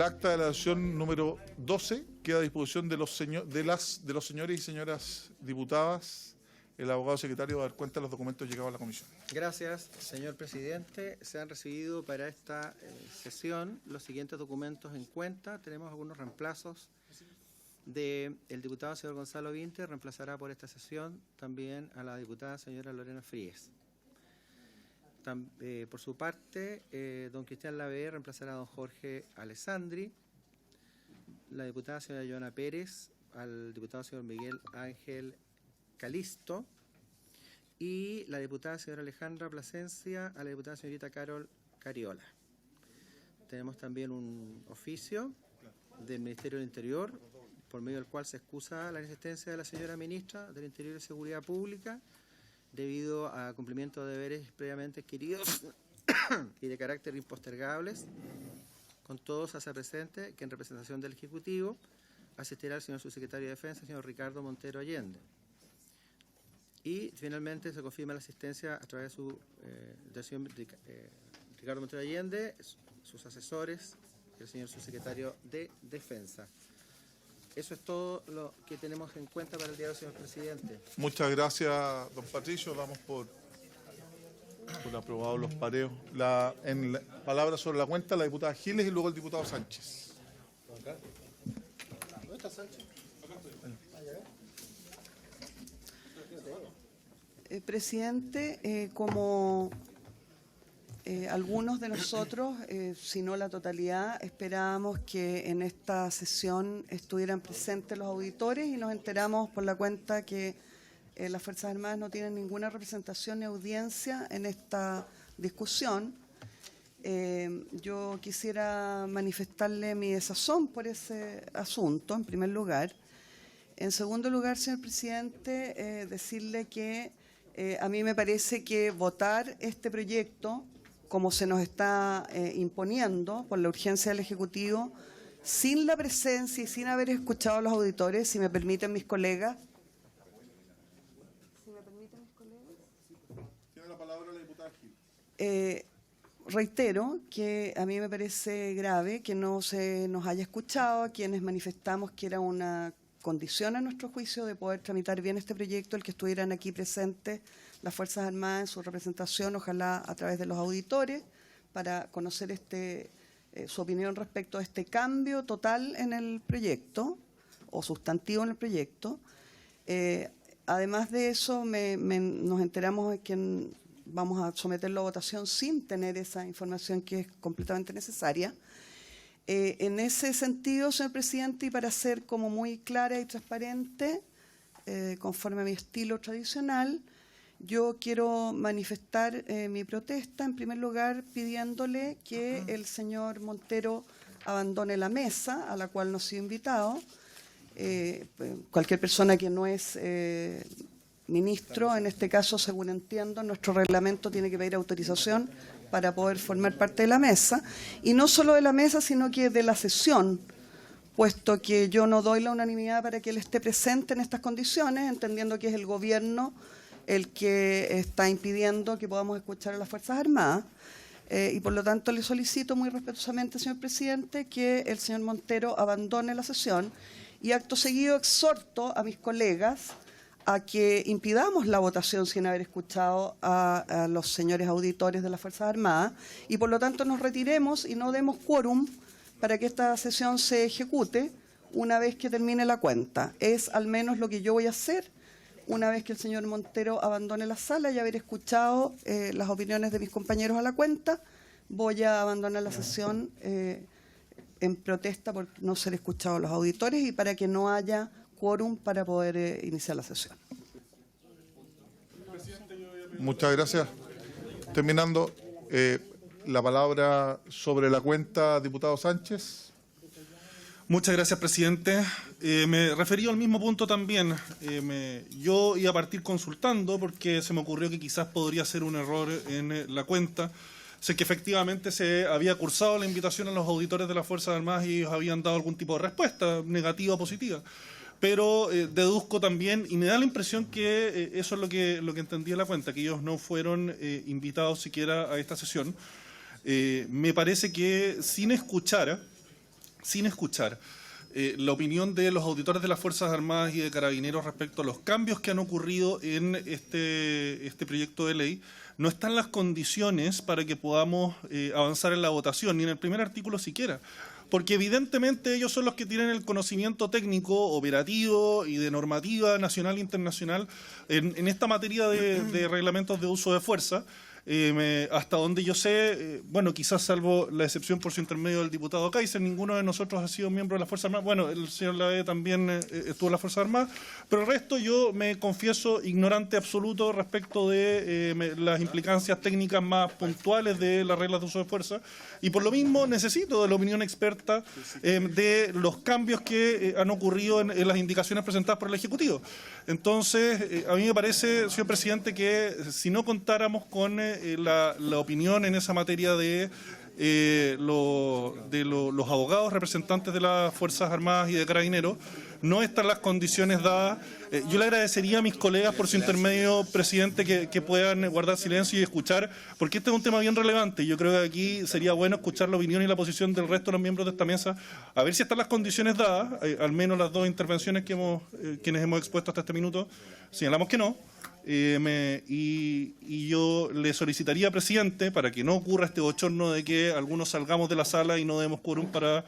El acta de la sesión número 12 queda a disposición de los señores y señoras diputadas. El abogado secretario va a dar cuenta de los documentos llegados a la comisión. Gracias, señor presidente. Se han recibido para esta sesión los siguientes documentos en cuenta. Tenemos algunos reemplazos del diputado señor Gonzalo Vinter, reemplazará por esta sesión también a la diputada señora Lorena Fríes. Por su parte, don Cristian Laverde reemplazará a don Jorge Alessandri, la diputada señora Joana Pérez al diputado señor Miguel Ángel Calisto y la diputada señora Alejandra Plasencia a la diputada señorita Carol Cariola. Tenemos también un oficio del Ministerio del Interior por medio del cual se excusa la insistencia de la señora ministra del Interior y Seguridad Pública debido a cumplimiento de deberes previamente adquiridos y de carácter impostergables. Con todos hace presente que en representación del Ejecutivo asistirá el señor subsecretario de Defensa, señor Ricardo Montero Allende. Y finalmente se confirma la asistencia a través de del señor Ricardo Montero Allende, sus asesores, el señor subsecretario de Defensa. Eso es todo lo que tenemos en cuenta para el día de hoy, señor presidente. Muchas gracias, don Patricio. Damos por aprobados los pareos. En la palabra sobre la cuenta, la diputada Giles y luego el diputado Sánchez. ¿Dónde está Sánchez? Presidente, como algunos de nosotros, si no la totalidad, esperábamos que en esta sesión estuvieran presentes los auditores y nos enteramos por la cuenta que las Fuerzas Armadas no tienen ninguna representación ni audiencia en esta discusión. Yo quisiera manifestarle mi desazón por ese asunto, en primer lugar. En segundo lugar, señor presidente, decirle que a mí me parece que votar este proyecto, como se nos está imponiendo por la urgencia del Ejecutivo, sin la presencia y sin haber escuchado a los auditores, si me permiten mis colegas. Tiene la palabra la diputada Gil. Reitero que a mí me parece grave que no se nos haya escuchado a quienes manifestamos que era una condición a nuestro juicio de poder tramitar bien este proyecto, el que estuvieran aquí presentes las Fuerzas Armadas en su representación, ojalá a través de los auditores, para conocer su opinión respecto a este cambio total en el proyecto, o sustantivo en el proyecto. Además de eso, nos enteramos de que vamos a someterlo a votación sin tener esa información que es completamente necesaria. En ese sentido, señor presidente, y para ser como muy clara y transparente, conforme a mi estilo tradicional, yo quiero manifestar mi protesta, en primer lugar, pidiéndole que el señor Montero abandone la mesa a la cual nos ha sido invitado. Cualquier persona que no es ministro, en este caso, según entiendo, nuestro reglamento tiene que pedir autorización para poder formar parte de la mesa, y no solo de la mesa, sino que de la sesión, puesto que yo no doy la unanimidad para que él esté presente en estas condiciones, entendiendo que es el gobierno el que está impidiendo que podamos escuchar a las Fuerzas Armadas, y por lo tanto le solicito muy respetuosamente, señor presidente, que el señor Montero abandone la sesión, y acto seguido exhorto a mis colegas a que impidamos la votación sin haber escuchado a los señores auditores de las Fuerzas Armadas y por lo tanto nos retiremos y no demos quórum para que esta sesión se ejecute una vez que termine la cuenta. Es al menos lo que yo voy a hacer una vez que el señor Montero abandone la sala y haber escuchado las opiniones de mis compañeros a la cuenta. Voy a abandonar la sesión en protesta por no ser escuchado a los auditores y para que no haya quórum para poder iniciar la sesión. Muchas gracias. Terminando, la palabra sobre la cuenta, diputado Sánchez. Muchas gracias, presidente. Me referí al mismo punto también. Yo iba a partir consultando porque se me ocurrió que quizás podría ser un error en la cuenta. Sé que efectivamente se había cursado la invitación a los auditores de las Fuerzas Armadas y ellos habían dado algún tipo de respuesta, negativa o positiva. Pero deduzco también, y me da la impresión que eso es lo que entendí en la cuenta, que ellos no fueron invitados siquiera a esta sesión. Me parece que sin escuchar sin escuchar la opinión de los auditores de las Fuerzas Armadas y de Carabineros respecto a los cambios que han ocurrido en este proyecto de ley, no están las condiciones para que podamos avanzar en la votación, ni en el primer artículo siquiera. Porque evidentemente ellos son los que tienen el conocimiento técnico, operativo y de normativa nacional e internacional en esta materia de reglamentos de uso de fuerza. Hasta donde yo sé, bueno, quizás salvo la excepción por su intermedio del diputado Kaiser, ninguno de nosotros ha sido miembro de las Fuerzas Armadas. Bueno, el señor Lave también estuvo en las Fuerzas Armadas, pero el resto yo me confieso ignorante absoluto respecto de las implicancias técnicas más puntuales de las reglas de uso de fuerza, y por lo mismo necesito de la opinión experta de los cambios que han ocurrido en las indicaciones presentadas por el Ejecutivo. Entonces, a mí me parece, señor presidente, que si no contáramos con la opinión en esa materia de los abogados representantes de las Fuerzas Armadas y de Carabineros, no están las condiciones dadas. Yo le agradecería a mis colegas por su intermedio, presidente, que puedan guardar silencio y escuchar, porque este es un tema bien relevante. Yo creo que aquí sería bueno escuchar la opinión y la posición del resto de los miembros de esta mesa, a ver si están las condiciones dadas. Al menos las dos intervenciones que quienes hemos expuesto hasta este minuto, señalamos que no. Y yo le solicitaría, presidente, para que no ocurra este bochorno de que algunos salgamos de la sala y no demos quórum para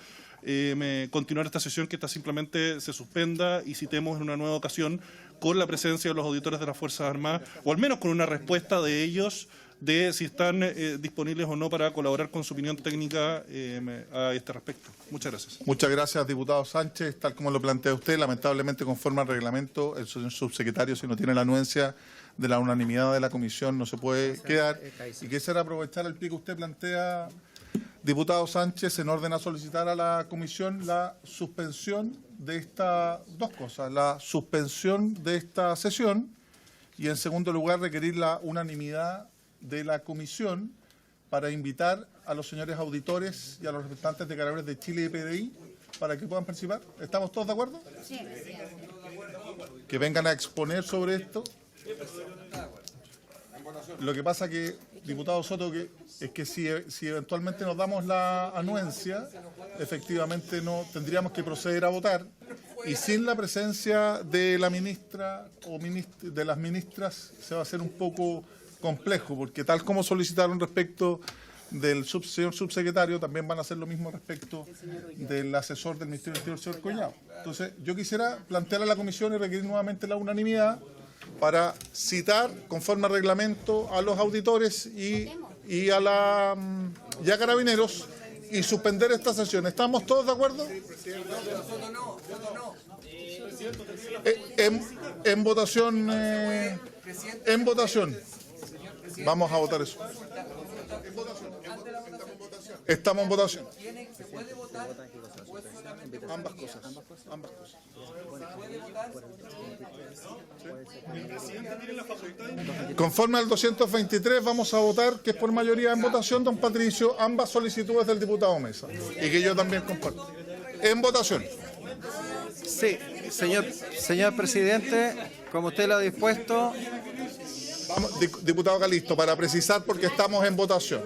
continuar esta sesión, que esta simplemente se suspenda y citemos en una nueva ocasión con la presencia de los auditores de las Fuerzas Armadas, o al menos con una respuesta de ellos de si están disponibles o no para colaborar con su opinión técnica a este respecto. Muchas gracias. Muchas gracias, diputado Sánchez. Tal como lo plantea usted, lamentablemente, conforme al reglamento, el señor subsecretario, si no tiene la anuencia de la unanimidad de la comisión, no se puede quedar. Y quisiera aprovechar el pie que usted plantea, diputado Sánchez, en orden a solicitar a la comisión la suspensión de estas dos cosas: la suspensión de esta sesión y, en segundo lugar, requerir la unanimidad de la comisión para invitar a los señores auditores y a los representantes de Carabineros de Chile y PDI para que puedan participar. ¿Estamos todos de acuerdo? Sí. Que vengan a exponer sobre esto. Lo que pasa que, diputado Soto, es que si eventualmente nos damos la anuencia, efectivamente no tendríamos que proceder a votar, y sin la presencia de la ministra o de las ministras se va a hacer un poco complejo, porque tal como solicitaron respecto del señor subsecretario, también van a hacer lo mismo respecto del asesor del Ministerio del Interior, señor Collado. Entonces, yo quisiera plantear a la comisión y requerir nuevamente la unanimidad para citar, conforme al reglamento, a los auditores y a Carabineros y suspender esta sesión. ¿Estamos todos de acuerdo? En votación. En votación. Vamos a votar eso. Estamos en votación. Ambas cosas. Conforme al 223 vamos a votar, que es por mayoría en votación, don Patricio, ambas solicitudes del diputado Mesa, y que yo también comparto. En votación. Sí, señor presidente, como usted lo ha dispuesto. Vamos, diputado Calisto, para precisar, porque estamos en votación.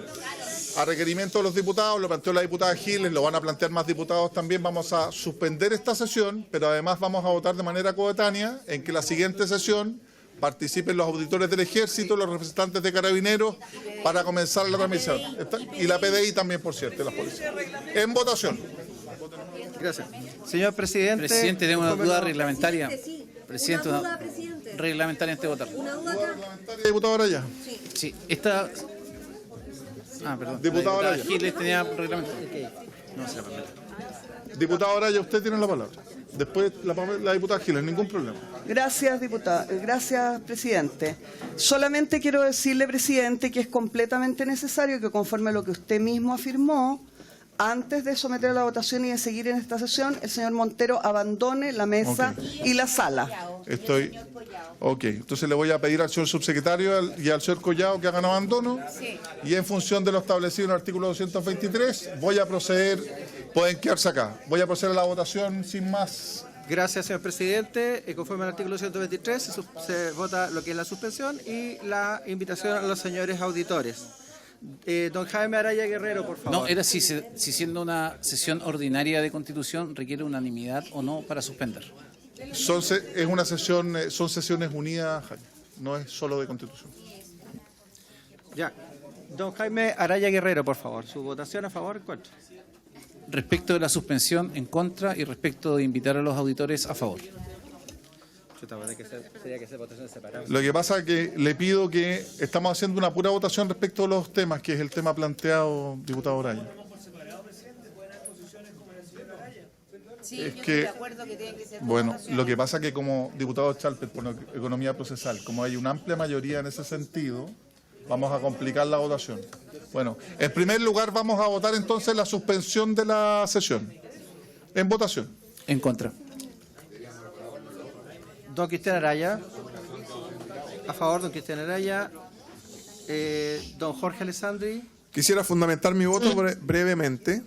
A requerimiento de los diputados, lo planteó la diputada Giles, lo van a plantear más diputados también, vamos a suspender esta sesión, pero además vamos a votar de manera coetánea en que la siguiente sesión participen los auditores del Ejército, los representantes de Carabineros, para comenzar la transmisión. Y la PDI también, por cierto, las policías. En votación. Gracias. Señor presidente. Presidente, tengo una duda reglamentaria. Presidente, una duda, presidente. Reglamentaria antes de votar. Una duda acá. Diputado Araya. Sí, esta... perdón. Diputado La Araya. Giles tenía reglamento. No se la permite. Diputado Araya, usted tiene la palabra. Después la diputada Giles, ningún problema. Gracias, gracias, presidente. Solamente quiero decirle, presidente, que es completamente necesario que, conforme a lo que usted mismo afirmó, antes de someter a la votación y de seguir en esta sesión, el señor Montero abandone la mesa y la sala. Entonces le voy a pedir al señor subsecretario y al señor Collado que hagan abandono. Sí. Y en función de lo establecido en el artículo 223, voy a proceder, pueden quedarse acá. Voy a proceder a la votación sin más. Gracias, señor presidente. Conforme al artículo 123, se vota lo que es la suspensión y la invitación a los señores auditores. Don Jaime Araya Guerrero, por favor. No, era si siendo una sesión ordinaria de Constitución requiere unanimidad o no para suspender. Son sesiones unidas, Jaime, no es solo de Constitución. Ya. Don Jaime Araya Guerrero, por favor. Su votación a favor, en contra. Respecto de la suspensión, en contra, y respecto de invitar a los auditores, a favor. Sería que ser votaciones separadas. Lo que pasa es que le pido que estamos haciendo una pura votación respecto a los temas, que es el tema planteado, diputado Araya. Sí, Es yo que- estoy de acuerdo que tienen que ser dos Bueno, votaciones. lo que pasa es que como diputado Chalper, por economía procesal, como hay una amplia mayoría en ese sentido, vamos a complicar la votación. Bueno, en primer lugar vamos a votar entonces la suspensión de la sesión. En votación. En contra. Don Cristian Araya. A favor, don Cristian Araya. Don Jorge Alessandri. Quisiera fundamentar mi voto brevemente.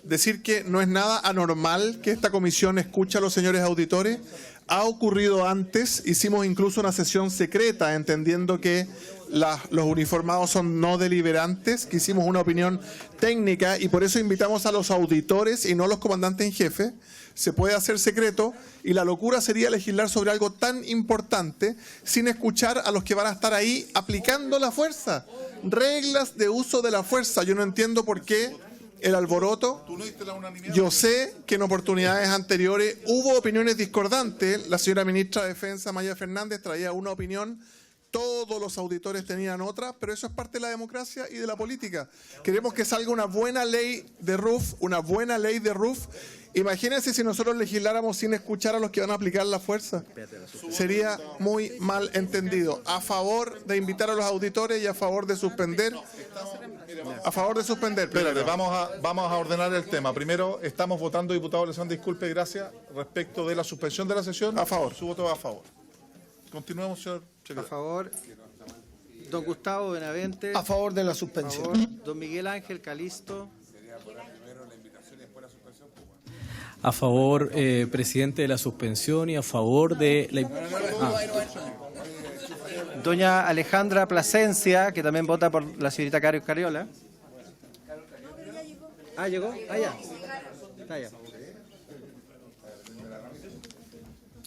Decir que no es nada anormal que esta comisión escuche a los señores auditores. Ha ocurrido antes, hicimos incluso una sesión secreta, entendiendo que los uniformados son no deliberantes, que hicimos una opinión técnica y por eso invitamos a los auditores y no a los comandantes en jefe. Se puede hacer secreto y la locura sería legislar sobre algo tan importante sin escuchar a los que van a estar ahí aplicando la fuerza. Reglas de uso de la fuerza. Yo no entiendo por qué el alboroto. ¿Tú no diste la unanimidad? Yo sé que en oportunidades anteriores hubo opiniones discordantes. La señora ministra de Defensa, Maya Fernández, traía una opinión. Todos los auditores tenían otra, pero eso es parte de la democracia y de la política. Queremos que salga una buena ley de RUF, Imagínense si nosotros legisláramos sin escuchar a los que van a aplicar la fuerza. Sería muy mal entendido. A favor de invitar a los auditores y a favor de suspender. A favor de suspender. Espérate, vamos a ordenar el tema. Primero, estamos votando, diputado Alessandri, disculpe, gracias, respecto de la suspensión de la sesión. A favor. Su voto va a favor. Continuemos, señor A secretario. favor. Don Gustavo Benavente. A favor de la A suspensión. favor. Don Miguel Ángel Calisto. A favor, presidente, de la suspensión y a favor de la... Doña Alejandra Plasencia, que también vota por la señorita Cario Cariola. Ah, ¿llegó? Ah, ya. Está ya.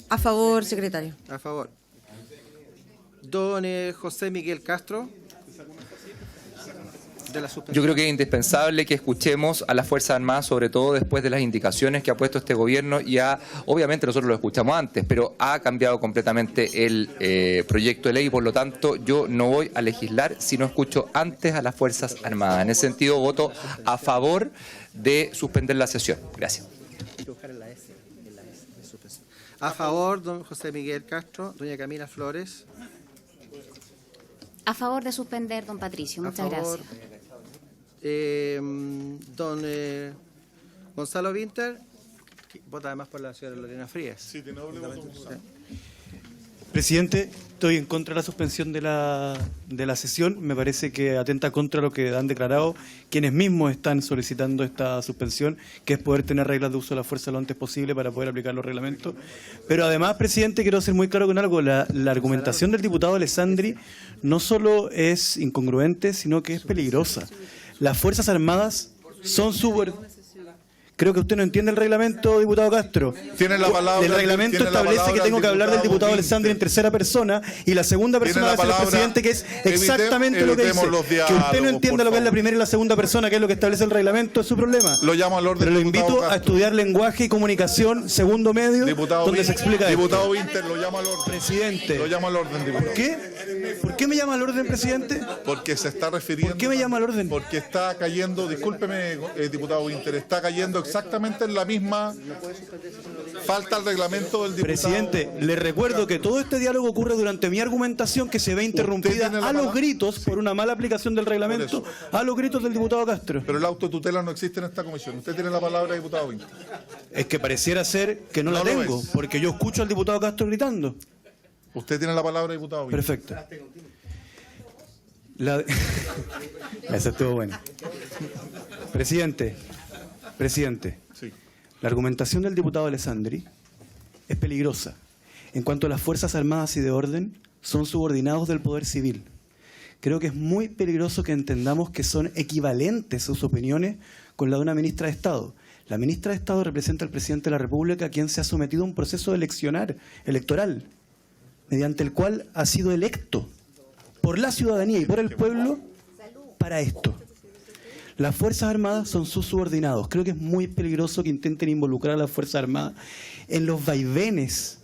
A favor, secretario. A favor. Don José Miguel Castro. De la suspensión. Yo creo que es indispensable que escuchemos a las Fuerzas Armadas, sobre todo después de las indicaciones que ha puesto este gobierno y obviamente nosotros lo escuchamos antes, pero ha cambiado completamente el proyecto de ley y por lo tanto yo no voy a legislar si no escucho antes a las Fuerzas Armadas. En ese sentido voto a favor de suspender la sesión. Gracias. A favor, don José Miguel Castro. Doña Camila Flores. A favor de suspender, don Patricio. A Muchas favor. gracias. Don Gonzalo Winter, que vota además por la señora Lorena Frías. Sí, tiene doble voto. Presidente, estoy en contra de la suspensión de la sesión. Me parece que atenta contra lo que han declarado quienes mismos están solicitando esta suspensión, que es poder tener reglas de uso de la fuerza lo antes posible para poder aplicar los reglamentos. Pero además, presidente, quiero ser muy claro con algo. La argumentación del diputado Alessandri no solo es incongruente, sino que es peligrosa. Las Fuerzas Armadas son Creo que usted no entiende el reglamento, diputado Castro. Tiene la palabra. El reglamento tiene la establece que palabra tengo que hablar del diputado Winter. Alessandri en tercera persona y la segunda Tiene persona la va a ser el palabra. presidente, que es exactamente lo que dice. Evitemos los Que usted diálogos, no entienda por lo que es la favor. primera y la segunda persona, que es lo que establece el reglamento, es su problema. Lo llamo al orden. Pero lo diputado invito a Castro. estudiar lenguaje y comunicación, segundo medio, Diputado donde se Winter, explica esto. Diputado Winter, lo llamo al orden. Presidente. Lo llamo al orden, diputado. ¿Qué? ¿Por qué me llama al orden, presidente? Porque se está refiriendo. ¿Por qué me llama al orden? Porque está cayendo, discúlpeme, diputado Winter, está cayendo exactamente en la misma falta al reglamento del diputado. Presidente, le recuerdo que todo este diálogo ocurre durante mi argumentación, que se ve interrumpida tiene la a los palabra. gritos por una mala aplicación del reglamento, Por a los gritos del diputado Castro. Pero el autotutela no existe en esta comisión. Usted tiene la palabra, diputado Winter. Es que pareciera ser que no la No lo tengo, es. porque yo escucho al diputado Castro gritando. Usted tiene la palabra, diputado Winter. Perfecto. Eso estuvo bueno. Presidente, Sí. la argumentación del diputado Alessandri es peligrosa. En cuanto a las Fuerzas Armadas y de Orden, son subordinados del Poder Civil. Creo que es muy peligroso que entendamos que son equivalentes sus opiniones con la de una ministra de Estado. La ministra de Estado representa al presidente de la República, quien se ha sometido a un proceso electoral, mediante el cual ha sido electo por la ciudadanía y por el pueblo para esto. Las Fuerzas Armadas son sus subordinados. Creo que es muy peligroso que intenten involucrar a las Fuerzas Armadas en los vaivenes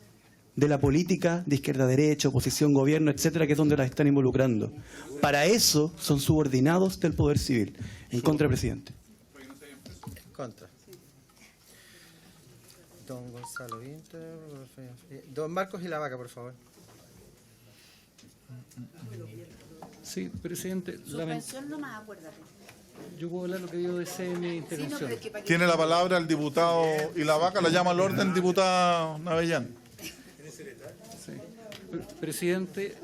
de la política de izquierda-derecha, oposición, gobierno, etcétera, que es donde las están involucrando. Para eso son subordinados del Poder Civil. En contra, presidente. Contra. Don Gonzalo Winter, don Marcos y la Vaca, por favor. Sí, presidente. Suspensión nomás, acuérdate. Yo puedo hablar lo que yo desee en mi intervención. Tiene la palabra el diputado y la vaca, la llama al orden diputada Navellán. Sí. Presidente,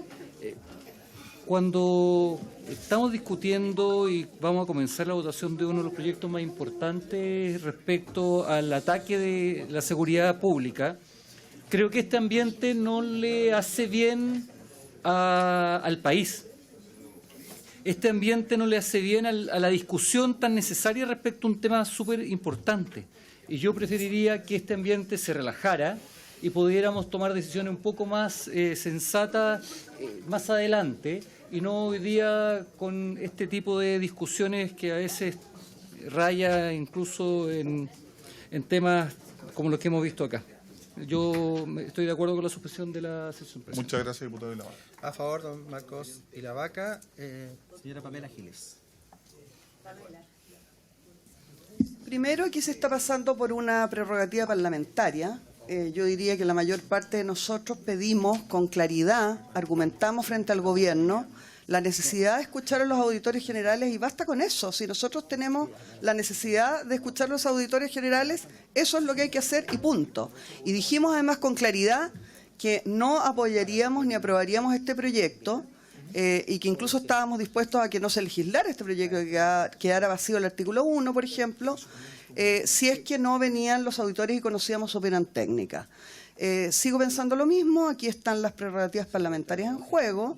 cuando estamos discutiendo y vamos a comenzar la votación de uno de los proyectos más importantes respecto al ataque de la seguridad pública, creo que este ambiente no le hace bien al país. Este ambiente no le hace bien a la discusión tan necesaria respecto a un tema súper importante. Y yo preferiría que este ambiente se relajara y pudiéramos tomar decisiones un poco más sensatas más adelante, y no hoy día con este tipo de discusiones que a veces raya incluso en temas como los que hemos visto acá. Yo estoy de acuerdo con la suspensión de la sesión. Muchas gracias, diputado y la vaca. A favor, don Marcos y la Vaca. Señora Pamela Giles. Primero, aquí se está pasando por una prerrogativa parlamentaria. Yo diría que la mayor parte de nosotros pedimos con claridad, argumentamos frente al gobierno la necesidad de escuchar a los auditores generales, y basta con eso. Si nosotros tenemos la necesidad de escuchar a los auditores generales, eso es lo que hay que hacer y punto. Y dijimos además con claridad que no apoyaríamos ni aprobaríamos este proyecto, y que incluso estábamos dispuestos a que no se legislara este proyecto, que quedara vacío el artículo 1, por ejemplo, si es que no venían los auditores y conocíamos su opinión técnica. Sigo pensando lo mismo, aquí están las prerrogativas parlamentarias en juego.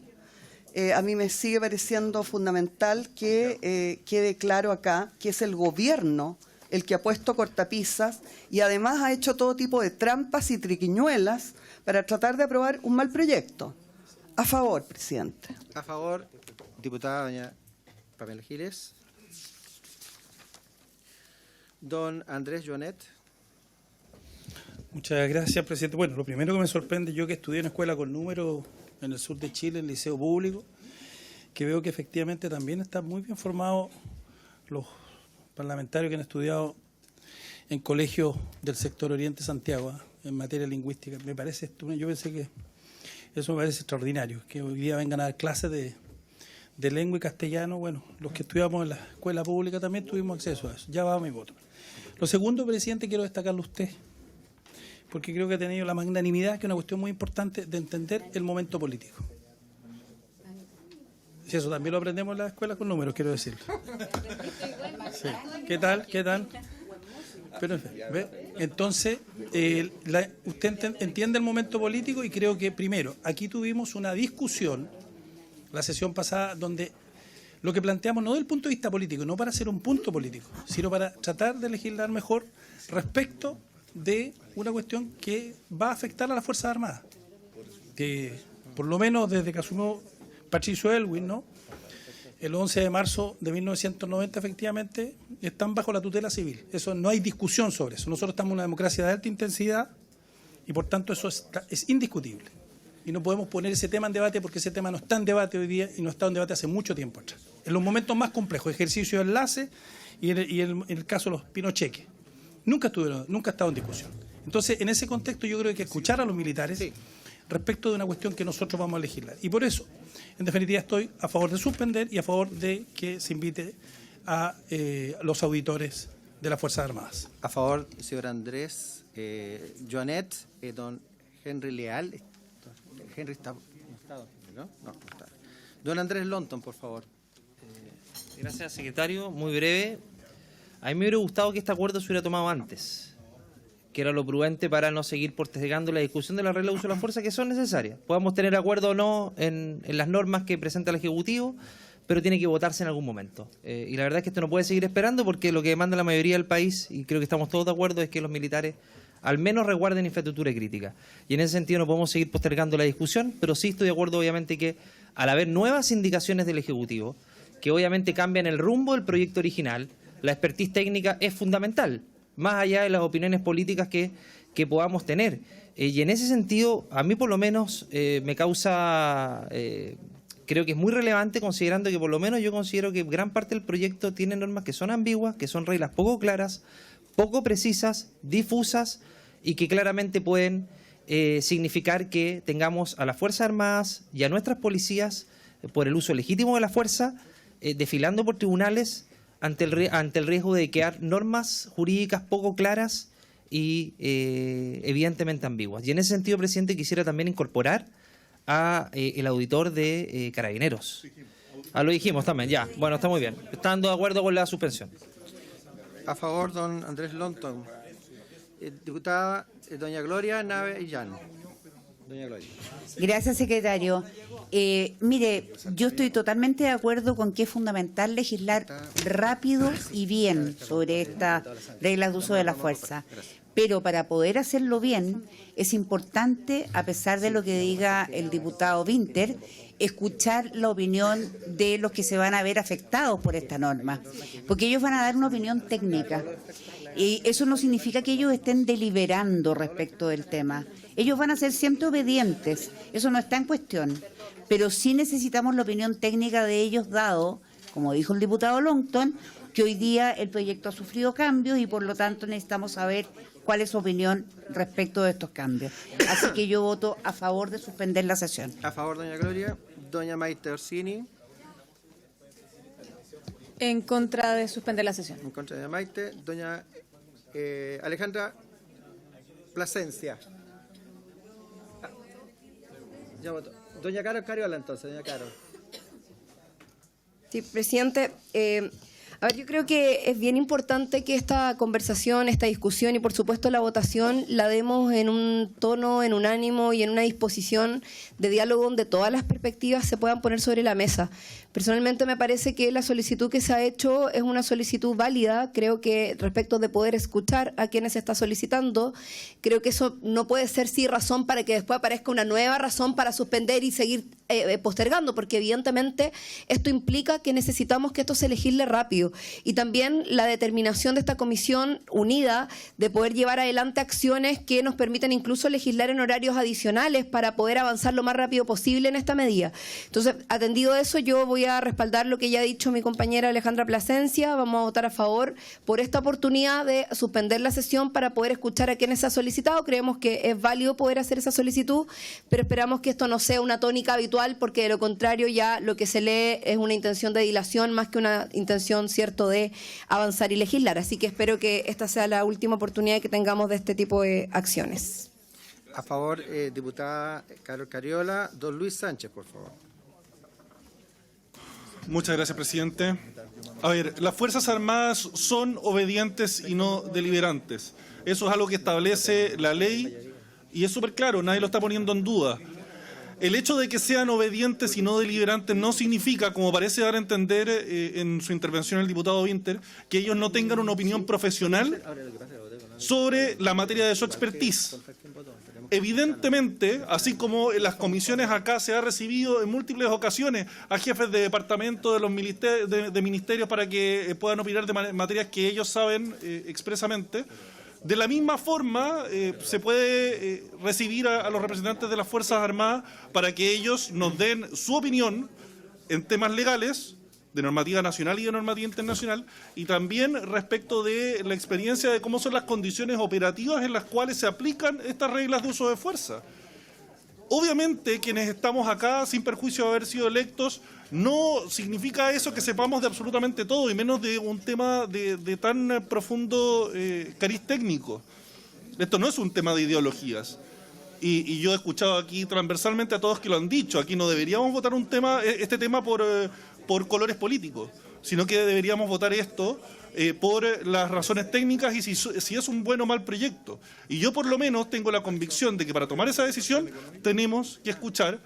A mí me sigue pareciendo fundamental que quede claro acá que es el gobierno el que ha puesto cortapisas y además ha hecho todo tipo de trampas y triquiñuelas para tratar de aprobar un mal proyecto. A favor, presidente. A favor, diputada doña Pamela Giles. Don Andrés Joanet. Muchas gracias, presidente. Bueno, lo primero que me sorprende, yo que estudié en escuela con números en el sur de Chile, en liceo público, que veo que efectivamente también están muy bien formados los parlamentarios que han estudiado en colegios del sector Oriente Santiago, en materia lingüística. Me parece, yo pensé que eso me parece extraordinario, que hoy día vengan a dar clases de lengua y castellano. Bueno, los que estudiamos en la escuela pública también tuvimos acceso a eso. Ya va mi voto. Lo segundo, presidente, quiero destacarlo a usted, porque creo que ha tenido la magnanimidad, que es una cuestión muy importante, de entender el momento político. Y eso también lo aprendemos en la escuela con números, quiero decirlo. Sí. ¿Qué tal? ¿Qué tal? Pero, ¿ve? Entonces, usted entiende el momento político, y creo que, primero, aquí tuvimos una discusión, la sesión pasada, donde lo que planteamos no desde el punto de vista político, no para hacer un punto político, sino para tratar de legislar mejor respecto de una cuestión que va a afectar a las Fuerzas Armadas, que por lo menos desde que asumió Patricio Aylwin, ¿no?, el 11 de marzo de 1990, efectivamente, están bajo la tutela civil. Eso no hay discusión sobre eso. Nosotros estamos en una democracia de alta intensidad y, por tanto, eso es indiscutible. Y no podemos poner ese tema en debate, porque ese tema no está en debate hoy día y no está en debate hace mucho tiempo atrás. En los momentos más complejos, ejercicio de enlace y en el caso de los pinocheques, nunca ha estado en discusión. Entonces, en ese contexto, yo creo que hay que escuchar a los militares respecto de una cuestión que nosotros vamos a legislar. Y por eso, en definitiva, estoy a favor de suspender y a favor de que se invite a los auditores de las Fuerzas Armadas. A favor, señor Andrés Joanet, don Henry Leal. Henry está, ¿no? No está. Don Andrés Lonton, por favor. Gracias, secretario. Muy breve. A mí me hubiera gustado que este acuerdo se hubiera tomado antes, que era lo prudente para no seguir postergando la discusión de las reglas de uso de la fuerza que son necesarias. Podamos tener acuerdo o no en las normas que presenta el Ejecutivo, pero tiene que votarse en algún momento. Y la verdad es que esto no puede seguir esperando porque lo que demanda la mayoría del país, y creo que estamos todos de acuerdo, es que los militares al menos resguarden infraestructura crítica. Y en ese sentido no podemos seguir postergando la discusión, pero sí estoy de acuerdo obviamente que al haber nuevas indicaciones del Ejecutivo, que obviamente cambian el rumbo del proyecto original, la expertise técnica es fundamental, más allá de las opiniones políticas que podamos tener. Y en ese sentido, a mí por lo menos me causa, creo que es muy relevante considerando que por lo menos yo considero que gran parte del proyecto tiene normas que son ambiguas, que son reglas poco claras, poco precisas, difusas y que claramente pueden significar que tengamos a las Fuerzas Armadas y a nuestras policías, por el uso legítimo de la fuerza, desfilando por tribunales ante el riesgo de quedar normas jurídicas poco claras y evidentemente ambiguas. Y en ese sentido, presidente, quisiera también incorporar a el auditor de Carabineros. Lo dijimos también, ya. Bueno, está muy bien. Estando de acuerdo con la suspensión. A favor, don Andrés Lonton. Diputada doña Gloria Nave Llano. Doña Gloria. Gracias, secretario. Mire, yo estoy totalmente de acuerdo con que es fundamental legislar rápido y bien sobre estas reglas de uso de la fuerza. Pero para poder hacerlo bien es importante, a pesar de lo que diga el diputado Winter, escuchar la opinión de los que se van a ver afectados por esta norma, porque ellos van a dar una opinión técnica. Y eso no significa que ellos estén deliberando respecto del tema. Ellos van a ser siempre obedientes, eso no está en cuestión. Pero sí necesitamos la opinión técnica de ellos, dado, como dijo el diputado Longton, que hoy día el proyecto ha sufrido cambios y por lo tanto necesitamos saber cuál es su opinión respecto de estos cambios. Así que yo voto a favor de suspender la sesión. A favor, doña Gloria. Doña Maite Orsini. En contra de suspender la sesión. En contra de doña Maite. Doña Alejandra Plasencia. Ya votó. Doña Caro Cariola, entonces, doña Caro. Sí, presidente. A ver, yo creo que es bien importante que esta conversación, esta discusión y por supuesto la votación la demos en un tono, en un ánimo y en una disposición de diálogo donde todas las perspectivas se puedan poner sobre la mesa. Personalmente me parece que la solicitud que se ha hecho es una solicitud válida. Creo que respecto de poder escuchar a quienes se está solicitando, creo que eso no puede ser sí razón para que después aparezca una nueva razón para suspender y seguir postergando, porque evidentemente esto implica que necesitamos que esto se legisle rápido. Y también la determinación de esta comisión unida de poder llevar adelante acciones que nos permitan incluso legislar en horarios adicionales para poder avanzar lo más rápido posible en esta medida. Entonces, atendido eso, yo voy a respaldar lo que ya ha dicho mi compañera Alejandra Plasencia. Vamos a votar a favor por esta oportunidad de suspender la sesión para poder escuchar a quienes se ha solicitado. Creemos que es válido poder hacer esa solicitud, pero esperamos que esto no sea una tónica habitual, porque de lo contrario ya lo que se lee es una intención de dilación más que una intención, cierto, de avanzar y legislar. Así que espero que esta sea la última oportunidad que tengamos de este tipo de acciones. A favor, diputada Carol Cariola. Don Luis Sánchez, por favor. Muchas gracias, presidente. A ver, las Fuerzas Armadas son obedientes y no deliberantes. Eso es algo que establece la ley y es súper claro, nadie lo está poniendo en duda. El hecho de que sean obedientes y no deliberantes no significa, como parece dar a entender en su intervención el diputado Winter, que ellos no tengan una opinión profesional sobre la materia de su expertise. Evidentemente, así como en las comisiones acá se ha recibido en múltiples ocasiones a jefes de departamento de los ministerios para que puedan opinar de materias que ellos saben expresamente, de la misma forma se puede recibir a los representantes de las Fuerzas Armadas para que ellos nos den su opinión en temas legales, de normativa nacional y de normativa internacional, y también respecto de la experiencia de cómo son las condiciones operativas en las cuales se aplican estas reglas de uso de fuerza. Obviamente, quienes estamos acá, sin perjuicio de haber sido electos, no significa eso que sepamos de absolutamente todo, y menos de un tema de tan profundo cariz técnico. Esto no es un tema de ideologías. Y yo he escuchado aquí transversalmente a todos que lo han dicho. Aquí no deberíamos votar este tema por colores políticos, sino que deberíamos votar esto por las razones técnicas y si es un buen o mal proyecto. Y yo por lo menos tengo la convicción de que para tomar esa decisión tenemos que escuchar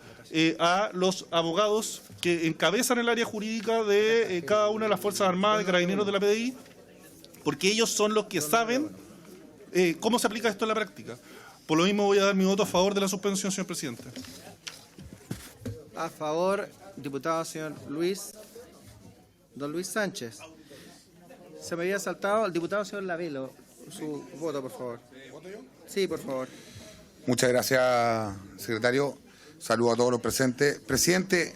a los abogados que encabezan el área jurídica de cada una de las Fuerzas Armadas, de Carabineros, de la PDI, porque ellos son los que saben cómo se aplica esto en la práctica. Por lo mismo voy a dar mi voto a favor de la suspensión, señor presidente. A favor, diputado señor don Luis Sánchez. Se me había saltado el diputado señor Lavelo. Su voto, por favor. Sí, por favor. Muchas gracias, secretario. Saludo a todos los presentes. Presidente,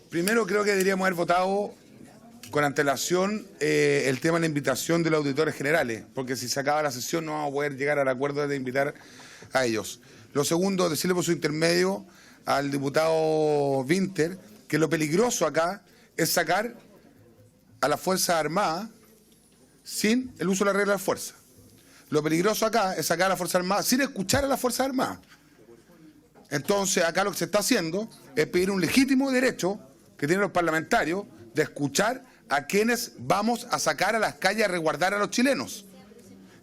primero creo que deberíamos haber votado con antelación el tema de la invitación de los auditores generales, porque si se acaba la sesión no vamos a poder llegar al acuerdo de invitar a ellos. Lo segundo, decirle por su intermedio al diputado Winter que lo peligroso acá es sacar a las Fuerzas Armadas sin el uso de la regla de fuerza. Lo peligroso acá es sacar a las Fuerzas Armadas sin escuchar a las Fuerzas Armadas. Entonces, acá lo que se está haciendo es pedir un legítimo derecho que tienen los parlamentarios de escuchar a quienes vamos a sacar a las calles a resguardar a los chilenos.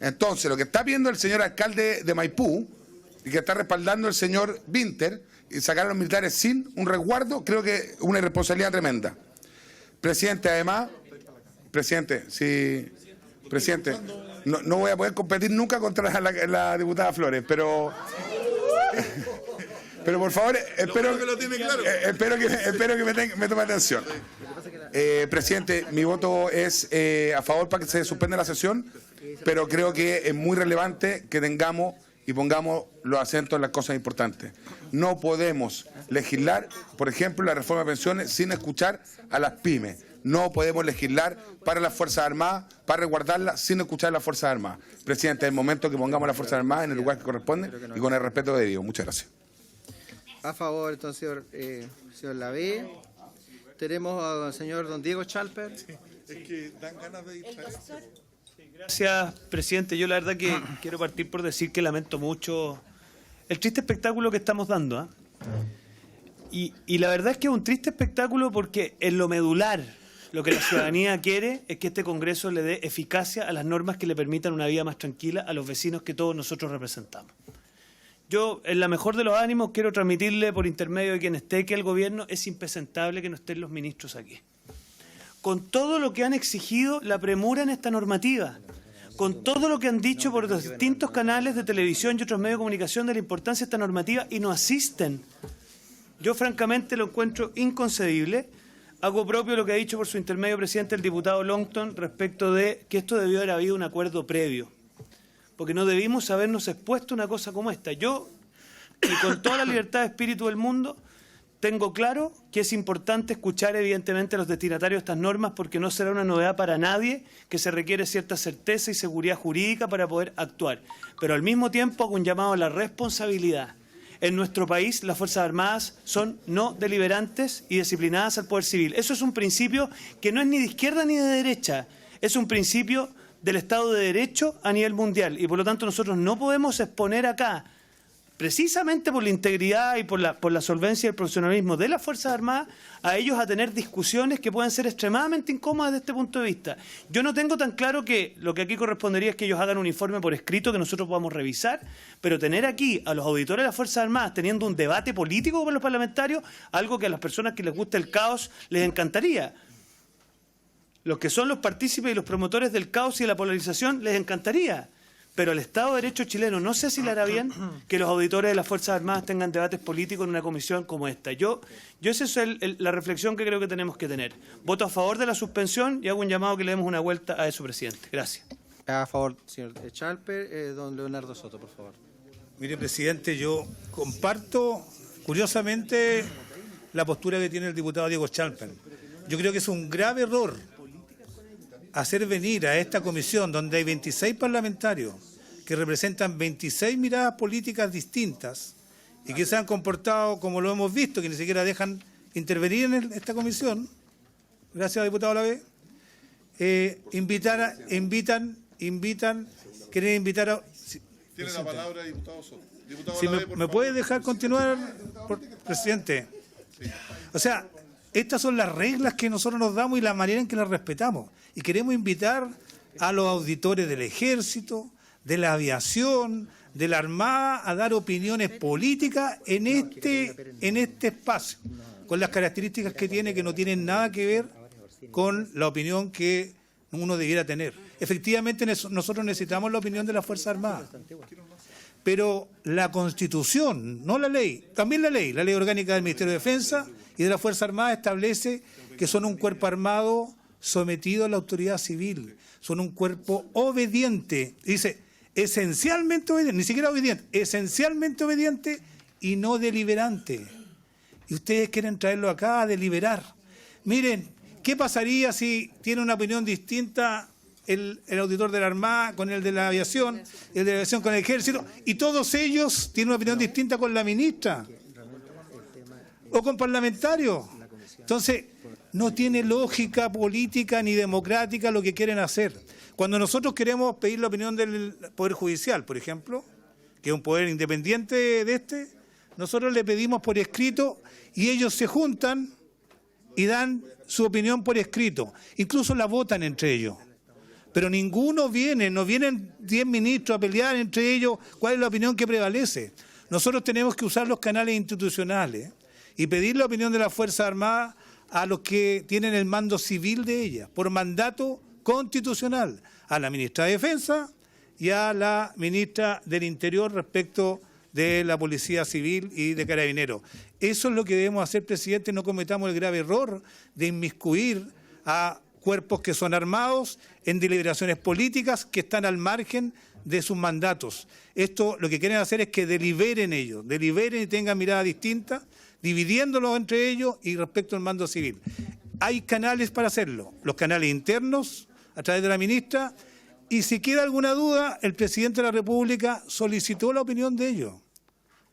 Entonces, lo que está pidiendo el señor alcalde de Maipú y que está respaldando el señor Winter y sacar a los militares sin un resguardo, creo que es una irresponsabilidad tremenda. Presidente, además, presidente, no voy a poder competir nunca contra la diputada Flores, pero por favor, espero que me tome atención. Presidente, mi voto es a favor para que se suspenda la sesión, pero creo que es muy relevante que tengamos y pongamos los acentos en las cosas importantes. No podemos legislar, por ejemplo, la reforma de pensiones sin escuchar a las pymes. No podemos legislar para las Fuerzas Armadas, para resguardarlas, sin escuchar a las Fuerzas Armadas. Presidente, es el momento que pongamos a las Fuerzas Armadas en el lugar que corresponde y con el respeto debido. Muchas gracias. A favor, entonces, señor Lavé. Tenemos al señor don Diego Chalper. Sí, es que dan ganas de distraerse. Gracias, presidente. Yo la verdad que quiero partir por decir que lamento mucho el triste espectáculo que estamos dando. Y la verdad es que es un triste espectáculo porque en lo medular lo que la ciudadanía quiere es que este Congreso le dé eficacia a las normas que le permitan una vida más tranquila a los vecinos que todos nosotros representamos. Yo, en la mejor de los ánimos, quiero transmitirle por intermedio de quien esté que el gobierno es impresentable que no estén los ministros aquí. Con todo lo que han exigido la premura en esta normativa, con todo lo que han dicho por los distintos canales de televisión y otros medios de comunicación de la importancia de esta normativa y no asisten. Yo francamente lo encuentro inconcebible. Hago propio lo que ha dicho por su intermedio presidente el diputado Longton respecto de que esto debió haber habido un acuerdo previo, porque no debimos habernos expuesto a una cosa como esta. Yo, y con toda la libertad de espíritu del mundo, tengo claro que es importante escuchar evidentemente a los destinatarios de estas normas porque no será una novedad para nadie que se requiere cierta certeza y seguridad jurídica para poder actuar. Pero al mismo tiempo hago un llamado a la responsabilidad. En nuestro país las Fuerzas Armadas son no deliberantes y disciplinadas al poder civil. Eso es un principio que no es ni de izquierda ni de derecha, es un principio del Estado de Derecho a nivel mundial y por lo tanto nosotros no podemos exponer acá, precisamente por la integridad y por la solvencia y el profesionalismo de las Fuerzas Armadas, a ellos a tener discusiones que pueden ser extremadamente incómodas desde este punto de vista. Yo no tengo tan claro que lo que aquí correspondería es que ellos hagan un informe por escrito que nosotros podamos revisar, pero tener aquí a los auditores de las Fuerzas Armadas teniendo un debate político con los parlamentarios, algo que a las personas que les gusta el caos les encantaría. Los que son los partícipes y los promotores del caos y de la polarización les encantaría. Pero el Estado de Derecho chileno no sé si le hará bien que los auditores de las Fuerzas Armadas tengan debates políticos en una comisión como esta. Yo esa es la reflexión que creo que tenemos que tener. Voto a favor de la suspensión y hago un llamado que le demos una vuelta a eso, presidente. Gracias. A favor, señor Chalper. Don Leonardo Soto, por favor. Mire, presidente, yo comparto, curiosamente, la postura que tiene el diputado Diego Chalper. Yo creo que es un grave error hacer venir a esta comisión donde hay 26 parlamentarios que representan 26 miradas políticas distintas y que se han comportado como lo hemos visto, que ni siquiera dejan intervenir en esta comisión. Gracias, diputado Lavé. Quieren invitar a... Tiene la palabra, diputado Soto. Diputado Si Lavé, me puede dejar continuar, presidente. Sí. O sea, estas son las reglas que nosotros nos damos y la manera en que las respetamos. Y queremos invitar a los auditores del Ejército, de la aviación, de la Armada, a dar opiniones políticas en este espacio, con las características que tiene, que no tienen nada que ver con la opinión que uno debiera tener. Efectivamente, nosotros necesitamos la opinión de las Fuerzas Armadas. Pero la Constitución, no la ley, también la ley orgánica del Ministerio de Defensa y de la Fuerza Armada establece que son un cuerpo armado sometido a la autoridad civil, son un cuerpo obediente, dice esencialmente obediente, ni siquiera obediente, esencialmente obediente y no deliberante. Y ustedes quieren traerlo acá a deliberar. Miren, ¿qué pasaría si tiene una opinión distinta el auditor de la Armada con el de la Aviación, el de la Aviación con el Ejército, y todos ellos tienen una opinión distinta con la ministra o con parlamentarios? Entonces, no tiene lógica política ni democrática lo que quieren hacer. Cuando nosotros queremos pedir la opinión del Poder Judicial, por ejemplo, que es un poder independiente de nosotros le pedimos por escrito y ellos se juntan y dan su opinión por escrito. Incluso la votan entre ellos. Pero ninguno viene, no vienen 10 ministros a pelear entre ellos cuál es la opinión que prevalece. Nosotros tenemos que usar los canales institucionales y pedir la opinión de las Fuerzas Armadas a los que tienen el mando civil de ellas, por mandato constitucional, a la ministra de Defensa y a la ministra del Interior respecto de la Policía Civil y de Carabineros. Eso es lo que debemos hacer, presidente, no cometamos el grave error de inmiscuir a cuerpos que son armados en deliberaciones políticas que están al margen de sus mandatos. Esto lo que quieren hacer es que deliberen ellos, deliberen y tengan mirada distinta, dividiéndolos entre ellos y respecto al mando civil. Hay canales para hacerlo, los canales internos a través de la ministra, y si queda alguna duda, el presidente de la República solicitó la opinión de ellos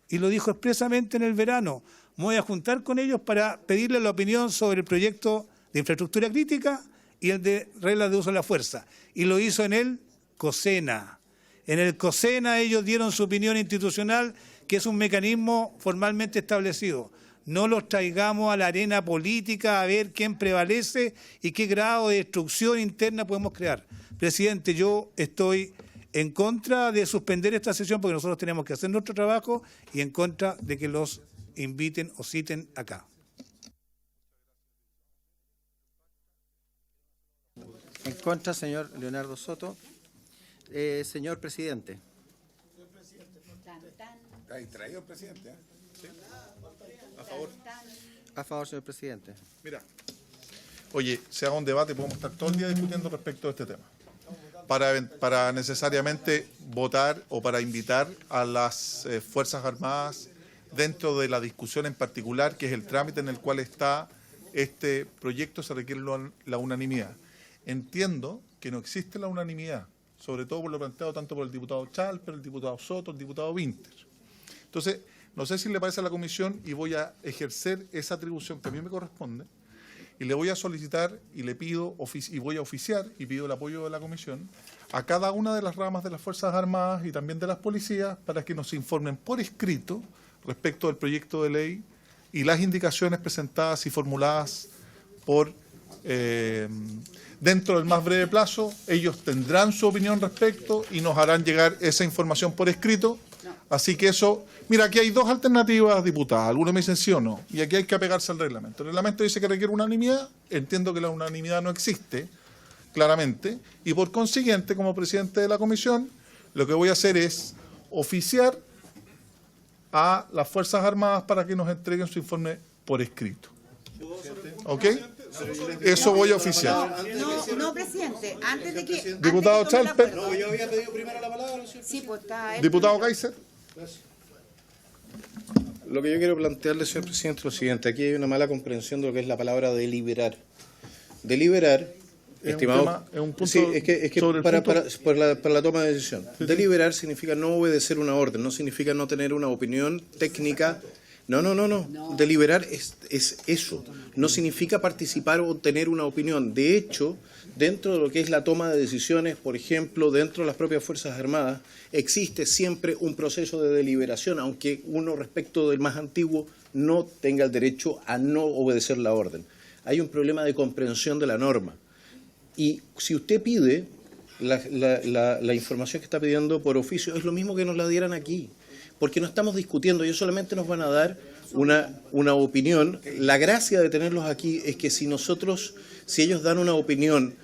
y lo dijo expresamente en el verano. Me voy a juntar con ellos para pedirle la opinión sobre el proyecto de infraestructura crítica y el de reglas de uso de la fuerza. Y lo hizo en el COSENA. En el COSENA ellos dieron su opinión institucional, que es un mecanismo formalmente establecido. No los traigamos a la arena política a ver quién prevalece y qué grado de destrucción interna podemos crear. Presidente, yo estoy en contra de suspender esta sesión porque nosotros tenemos que hacer nuestro trabajo y en contra de que los inviten o citen acá. En contra, señor Leonardo Soto. Señor presidente. ¿Está distraído el presidente? ¿Sí? A favor. A favor, señor presidente. Mira, oye, se haga un debate, podemos estar todo el día discutiendo respecto a este tema. Para necesariamente votar o para invitar a las Fuerzas Armadas dentro de la discusión en particular, que es el trámite en el cual está este proyecto, se requiere la unanimidad. Entiendo que no existe la unanimidad, sobre todo por lo planteado tanto por el diputado Chalper, el diputado Soto, el diputado Winter. Entonces, no sé si le parece a la comisión y voy a ejercer esa atribución que a mí me corresponde y le voy a solicitar y le pido y voy a oficiar y pido el apoyo de la comisión a cada una de las ramas de las Fuerzas Armadas y también de las policías para que nos informen por escrito respecto del proyecto de ley y las indicaciones presentadas y formuladas por dentro del más breve plazo. Ellos tendrán su opinión respecto y nos harán llegar esa información por escrito. Así que eso, mira, aquí hay dos alternativas, diputada. Algunos me dicen sí o no. Y aquí hay que apegarse al reglamento. El reglamento dice que requiere unanimidad. Entiendo que la unanimidad no existe, claramente. Y por consiguiente, como presidente de la comisión, lo que voy a hacer es oficiar a las Fuerzas Armadas para que nos entreguen su informe por escrito. ¿Ok? Eso voy a oficiar. No, presidente, antes de que... Diputado Chalper. No, yo había pedido primero la palabra, señor. Sí, pues está... Diputado Kaiser. Lo que yo quiero plantearle, señor presidente, es lo siguiente. Aquí hay una mala comprensión de lo que es la palabra deliberar. Deliberar, estimado... Es un punto sí, es que para la toma de decisión. Sí. Deliberar significa no obedecer una orden, no significa no tener una opinión técnica. No. Deliberar es eso. No significa participar o tener una opinión. De hecho, dentro de lo que es la toma de decisiones, por ejemplo, dentro de las propias Fuerzas Armadas, existe siempre un proceso de deliberación, aunque uno respecto del más antiguo no tenga el derecho a no obedecer la orden. Hay un problema de comprensión de la norma. Y si usted pide la información que está pidiendo por oficio, es lo mismo que nos la dieran aquí, porque no estamos discutiendo, ellos solamente nos van a dar una opinión. La gracia de tenerlos aquí es que si ellos dan una opinión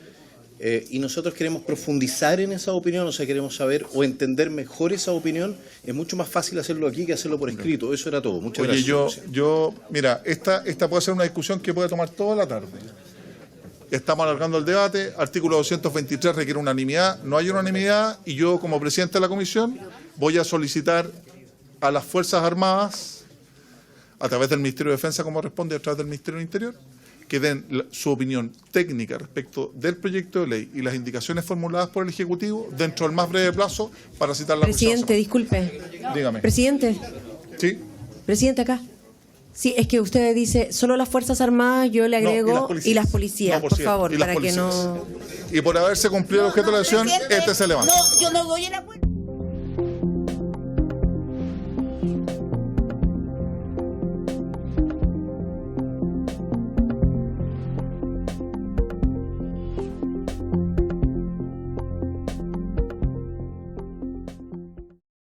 y nosotros queremos profundizar en esa opinión, o sea, queremos saber o entender mejor esa opinión, es mucho más fácil hacerlo aquí que hacerlo por escrito. Eso era todo. Muchas gracias. Mira, esta puede ser una discusión que puede tomar toda la tarde. Estamos alargando el debate. Artículo 223 requiere unanimidad. No hay unanimidad y yo, como presidente de la comisión, voy a solicitar a las Fuerzas Armadas, a través del Ministerio de Defensa, como responde, a través del Ministerio del Interior, que den su opinión técnica respecto del proyecto de ley y las indicaciones formuladas por el Ejecutivo dentro del más breve plazo para citar la Presidente, disculpe. Dígame. Presidente. Sí. Presidente, acá. Sí, es que usted dice solo las Fuerzas Armadas, yo le agrego y las policías, por favor, para que no... Y por haberse cumplido el objeto de la sesión, este se levanta. No, yo no doy el acuerdo.